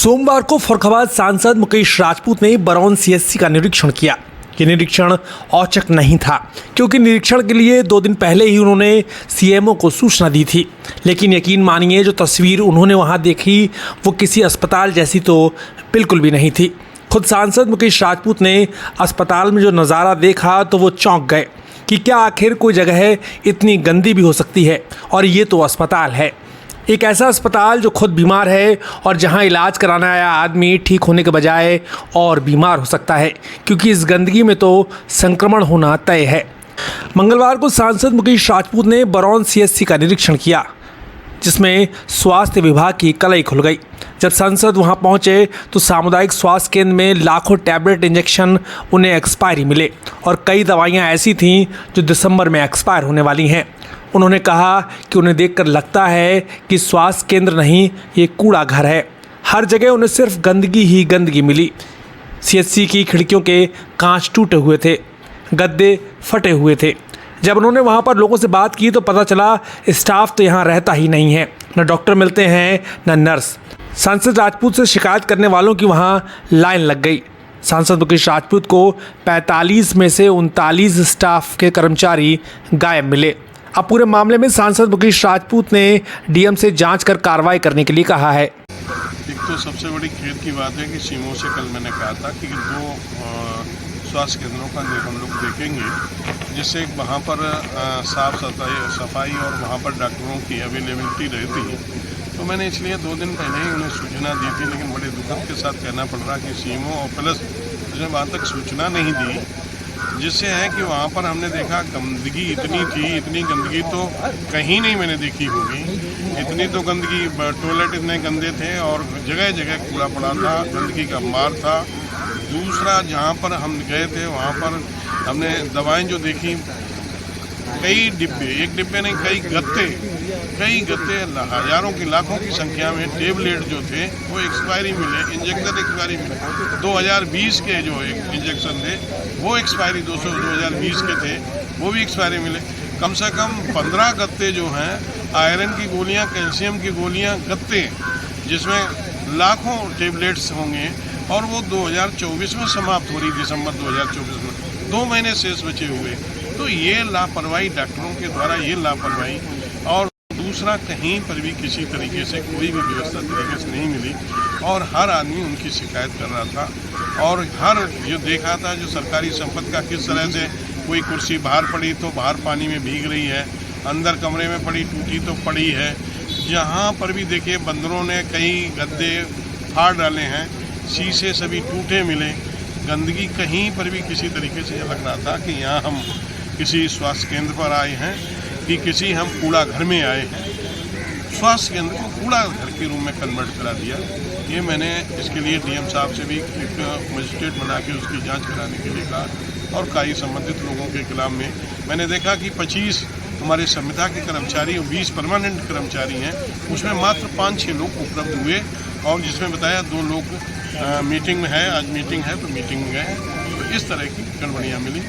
सोमवार को फर्रुखाबाद सांसद मुकेश राजपूत ने बरौन सीएचसी का निरीक्षण किया। ये निरीक्षण औचक नहीं था क्योंकि निरीक्षण के लिए 2 दिन पहले ही उन्होंने सीएमओ को सूचना दी थी। लेकिन यकीन मानिए, जो तस्वीर उन्होंने वहां देखी वो किसी अस्पताल जैसी तो बिल्कुल भी नहीं थी। खुद सांसद मुकेश राजपूत ने अस्पताल में जो नज़ारा देखा तो वो चौंक गए कि क्या आखिर कोई जगह इतनी गंदी भी हो सकती है। और ये तो अस्पताल है, एक ऐसा अस्पताल जो खुद बीमार है और जहां इलाज कराने आया आदमी ठीक होने के बजाय और बीमार हो सकता है, क्योंकि इस गंदगी में तो संक्रमण होना तय है। मंगलवार को सांसद मुकेश राजपूत ने बरौन सीएचसी का निरीक्षण किया, जिसमें स्वास्थ्य विभाग की कलई खुल गई। जब सांसद वहां पहुंचे तो सामुदायिक स्वास्थ्य केंद्र में लाखों टैबलेट इंजेक्शन उन्हें एक्सपायरी मिले और कई दवाइयां ऐसी थीं जो दिसंबर में एक्सपायर होने वाली हैं। उन्होंने कहा कि उन्हें देखकर लगता है कि स्वास्थ्य केंद्र नहीं, ये कूड़ा घर है। हर जगह उन्हें सिर्फ गंदगी ही गंदगी मिली। सीएचसी की खिड़कियों के कांच टूटे हुए थे, गद्दे फटे हुए थे। जब उन्होंने वहां पर लोगों से बात की तो पता चला स्टाफ तो यहाँ रहता ही नहीं है, न डॉक्टर मिलते हैं न नर्स। सांसद राजपूत से शिकायत करने वालों की वहाँ लाइन लग गई। सांसद मुकेश राजपूत को 45 में से 39 स्टाफ के कर्मचारी गायब मिले। अब पूरे मामले में सांसद मुकेश राजपूत ने डीएम से जांच कर कार्रवाई करने के लिए कहा है। एक तो सबसे बड़ी खेद की बात है कि सीएमओ से कल मैंने कहा था कि 2 स्वास्थ्य केंद्रों का हम लोग देखेंगे, जिससे वहाँ पर साफ सफाई और वहाँ पर डॉक्टरों की अवेलेबिलिटी रहती है। तो मैंने इसलिए 2 दिन पहले ही उन्हें सूचना दी थी, लेकिन बड़े दुखद के साथ कहना पड़ रहा कि सीएमओ और प्लस उसने वहाँ तक सूचना नहीं दी, जिससे है कि वहाँ पर हमने देखा गंदगी इतनी थी, इतनी गंदगी तो कहीं नहीं मैंने देखी होगी। इतनी तो गंदगी, टॉयलेट इतने गंदे थे और जगह जगह कूड़ा पड़ा था, गंदगी का मार था। दूसरा, जहाँ पर हम गए थे वहाँ पर हमने दवाएं जो देखी, कई डिब्बे, एक डिब्बे नहीं कई गत्ते, हजारों की लाखों की संख्या में टेबलेट जो थे वो एक्सपायरी मिले, इंजेक्शन एक्सपायरी मिले। 2020 के जो इंजेक्शन थे वो एक्सपायरी 2020 के थे, वो भी एक्सपायरी मिले। कम से कम 15 गत्ते जो हैं, आयरन की गोलियां, कैल्शियम की गोलियां, गत्ते जिसमें लाखों टेबलेट्स होंगे, और वो 2024 में समाप्त हो रही, दिसंबर 2024 में 2 महीने शेष बचे हुए। तो ये लापरवाही डॉक्टरों के द्वारा, ये लापरवाही। और दूसरा, कहीं पर भी किसी तरीके से कोई भी व्यवस्था तरीके से नहीं मिली और हर आदमी उनकी शिकायत कर रहा था। और हर जो देखा था, जो सरकारी संपत्ति का किस तरह से, कोई कुर्सी बाहर पड़ी तो बाहर पानी में भीग रही है, अंदर कमरे में पड़ी टूटी तो पड़ी है। जहाँ पर भी देखिए बंदरों ने कई गद्दे फाड़ डाले हैं, शीशे सभी टूटे मिले। गंदगी कहीं पर भी किसी तरीके से लग रहा था कि यहाँ हम किसी स्वास्थ्य केंद्र पर आए हैं कि किसी हम कूड़ा घर में आए हैं। स्वास्थ्य केंद्र को कूड़ा घर के रूम में कन्वर्ट करा दिया। ये मैंने इसके लिए डीएम साहब से भी एक मजिस्ट्रेट बना के उसकी जांच कराने के लिए कहा और कई संबंधित लोगों के खिलाफ में मैंने देखा कि 25 हमारे संविदा के कर्मचारी और 20 परमानेंट कर्मचारी हैं, उसमें मात्र 5-6 लोग उपलब्ध हुए। और जिसमें बताया 2 लोग मीटिंग में है, आज मीटिंग है तो मीटिंग में गए। तो इस तरह की गड़बड़ियाँ मिली।